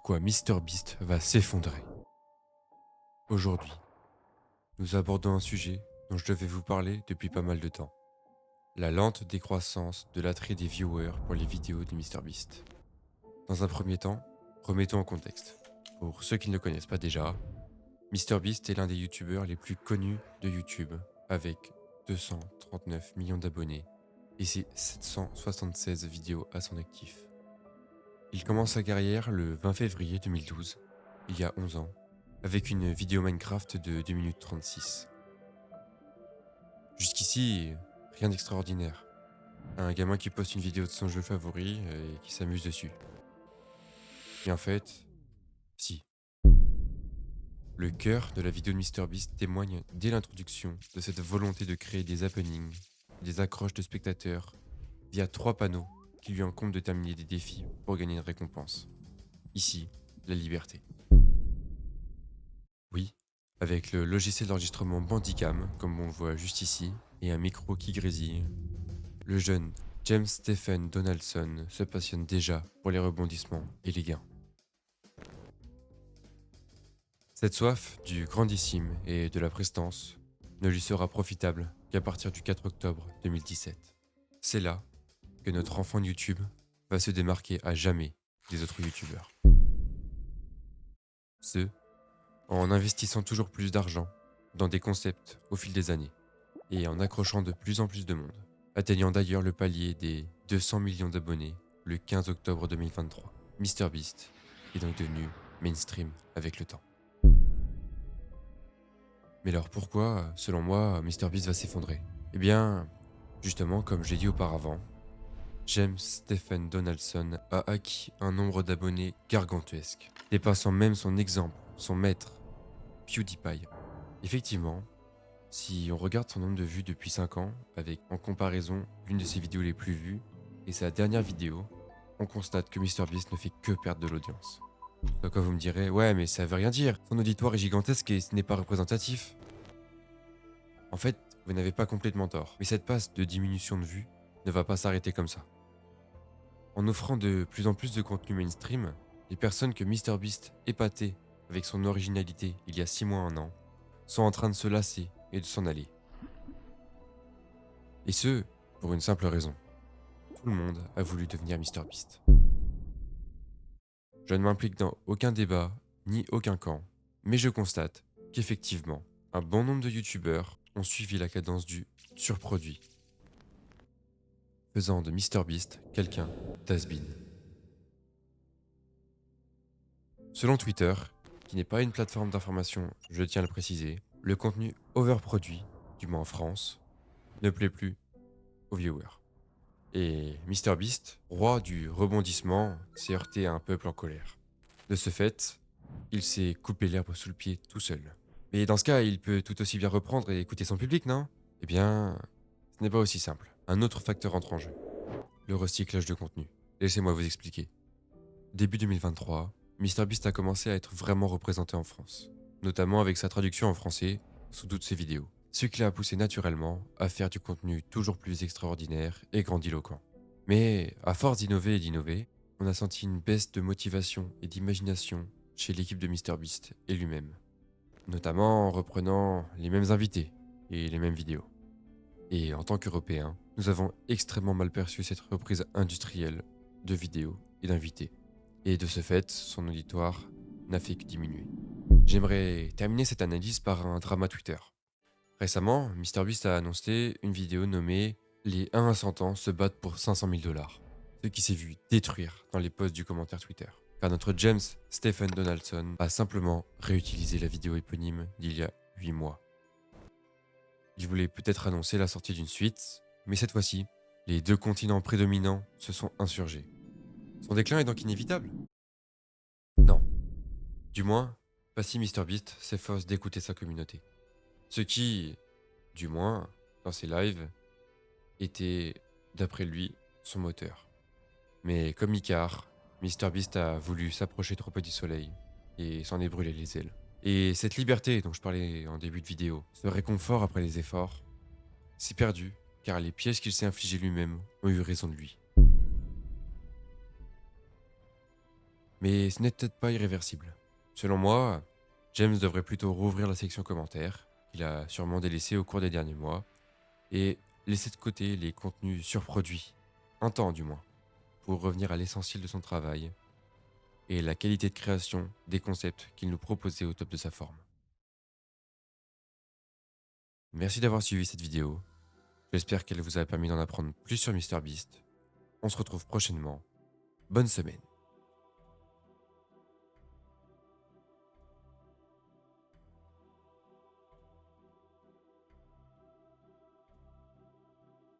pourquoi MrBeast va s'effondrer. Aujourd'hui, nous abordons un sujet dont je devais vous parler depuis pas mal de temps. La lente décroissance de l'attrait des viewers pour les vidéos de MrBeast. Dans un premier temps, remettons en contexte. Pour ceux qui ne le connaissent pas déjà, MrBeast est l'un des youtubeurs les plus connus de YouTube, avec 239 millions d'abonnés et ses 776 vidéos à son actif. Il commence sa carrière le 20 février 2012, il y a 11 ans, avec une vidéo Minecraft de 2 minutes 36. Jusqu'ici, rien d'extraordinaire. Un gamin qui poste une vidéo de son jeu favori et qui s'amuse dessus. Et en fait, si. Le cœur de la vidéo de MrBeast témoigne dès l'introduction de cette volonté de créer des happenings, des accroches de spectateurs, via 3 panneaux qui lui incombent de terminer des défis pour gagner une récompense. Ici, la liberté. Oui, avec le logiciel d'enregistrement Bandicam, comme on le voit juste ici, et un micro qui grésille, le jeune James Stephen Donaldson se passionne déjà pour les rebondissements et les gains. Cette soif du grandissime et de la prestance ne lui sera profitable qu'à partir du 4 octobre 2017. C'est là que notre enfant de YouTube va se démarquer à jamais des autres YouTubeurs. Ce, en investissant toujours plus d'argent dans des concepts au fil des années et en accrochant de plus en plus de monde, atteignant d'ailleurs le palier des 200 millions d'abonnés le 15 octobre 2023. MrBeast est donc devenu mainstream avec le temps. Mais alors pourquoi, selon moi, MrBeast va s'effondrer? Eh bien, justement, comme j'ai dit auparavant, James Stephen Donaldson a acquis un nombre d'abonnés gargantuesque, dépassant même son exemple, son maître, PewDiePie. Effectivement, si on regarde son nombre de vues depuis 5 ans, avec en comparaison l'une de ses vidéos les plus vues et sa dernière vidéo, on constate que MrBeast ne fait que perdre de l'audience. À quoi vous me direz, ouais mais ça veut rien dire, son auditoire est gigantesque et ce n'est pas représentatif. En fait, vous n'avez pas complètement tort, mais cette passe de diminution de vues ne va pas s'arrêter comme ça. En offrant de plus en plus de contenu mainstream, les personnes que MrBeast épatait avec son originalité il y a 6 mois, 1 an, sont en train de se lasser et de s'en aller. Et ce, pour une simple raison. Tout le monde a voulu devenir MrBeast. Je ne m'implique dans aucun débat, ni aucun camp, mais je constate qu'effectivement, un bon nombre de youtubeurs ont suivi la cadence du surproduit, faisant de MrBeast quelqu'un d'has-been. Selon Twitter, qui n'est pas une plateforme d'information, je tiens à le préciser, le contenu overproduit, du moins en France, ne plaît plus aux viewers. Et MrBeast, roi du rebondissement, s'est heurté à un peuple en colère. De ce fait, il s'est coupé l'herbe sous le pied tout seul. Mais dans ce cas, il peut tout aussi bien reprendre et écouter son public, non? Eh bien, ce n'est pas aussi simple. Un autre facteur entre en jeu. Le recyclage de contenu. Laissez-moi vous expliquer. Début 2023, MrBeast a commencé à être vraiment représenté en France, notamment avec sa traduction en français sous toutes ses vidéos, ce qui l'a poussé naturellement à faire du contenu toujours plus extraordinaire et grandiloquent. Mais à force d'innover, on a senti une baisse de motivation et d'imagination chez l'équipe de MrBeast et lui-même, notamment en reprenant les mêmes invités et les mêmes vidéos. Et en tant qu'Européens, nous avons extrêmement mal perçu cette reprise industrielle de vidéos et d'invités. Et de ce fait, son auditoire n'a fait que diminuer. J'aimerais terminer cette analyse par un drama Twitter. Récemment, MrBeast a annoncé une vidéo nommée « Les 1 à 100 ans se battent pour 500 000 $», ce qui s'est vu détruire dans les posts du commentaire Twitter. Car notre James Stephen Donaldson a simplement réutilisé la vidéo éponyme d'il y a 8 mois. Il voulait peut-être annoncer la sortie d'une suite, mais cette fois-ci, les 2 continents prédominants se sont insurgés. Son déclin est donc inévitable? Non. Du moins, pas si MrBeast s'efforce d'écouter sa communauté. Ce qui, du moins, dans ses lives, était, d'après lui, son moteur. Mais comme Icare, MrBeast a voulu s'approcher trop peu du soleil et s'en est brûlé les ailes. Et cette liberté dont je parlais en début de vidéo, ce réconfort après les efforts, s'est perdu car les pièges qu'il s'est infligés lui-même ont eu raison de lui. Mais ce n'est peut-être pas irréversible. Selon moi, James devrait plutôt rouvrir la section commentaires, qu'il a sûrement délaissée au cours des derniers mois, et laisser de côté les contenus surproduits, un temps du moins, pour revenir à l'essentiel de son travail et la qualité de création des concepts qu'il nous proposait au top de sa forme. Merci d'avoir suivi cette vidéo. J'espère qu'elle vous a permis d'en apprendre plus sur MrBeast. On se retrouve prochainement. Bonne semaine.